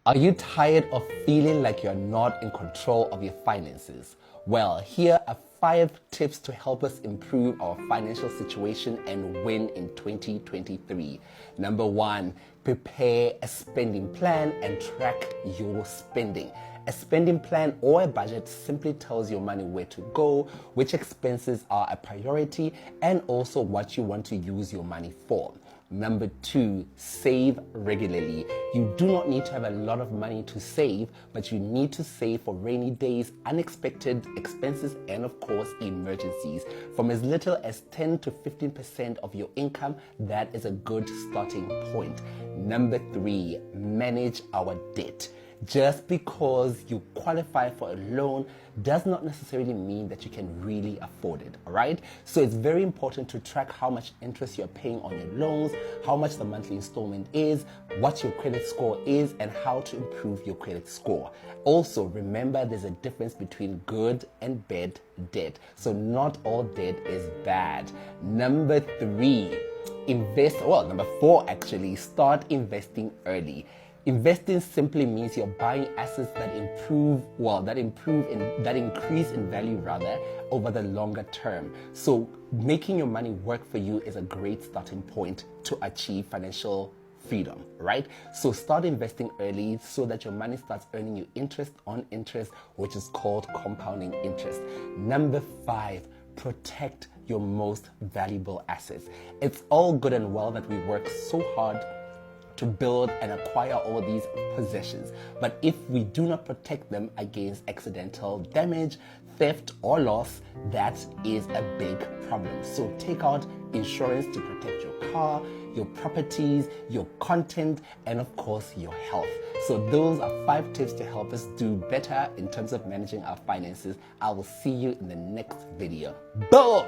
Are you tired of feeling like you're not in control of your finances? Well, here are 5 tips to help us improve our financial situation and win in 2023. Number 1, prepare a spending plan and track your spending. A spending plan or a budget simply tells your money where to go, which expenses are a priority, and also what you want to use your money for. Number 2, save regularly. You do not need to have a lot of money to save, but you need to save for rainy days, unexpected expenses, and of course, emergencies. From as little as 10 to 15% of your income, that is a good starting point. Number 3, manage our debt. Just because you qualify for a loan does not necessarily mean that you can really afford it, all right? So it's very important to track how much interest you're paying on your loans, how much the monthly installment is, what your credit score is, and how to improve your credit score. Also, remember there's a difference between good and bad debt. So not all debt is bad. Number 4 actually, start investing early. Investing simply means you're buying assets that increase in value over the longer term. So making your money work for you is a great starting point to achieve financial freedom, right? So start investing early so that your money starts earning you interest on interest, which is called compounding interest. Number 5, protect your most valuable assets. It's all good and well that we work so hard to build and acquire all these possessions, but if we do not protect them against accidental damage, theft, or loss, that is a big problem. So take out insurance to protect your car, your properties, your content, and of course your health. So those are 5 tips to help us do better in terms of managing our finances. I will see you in the next video. Boom!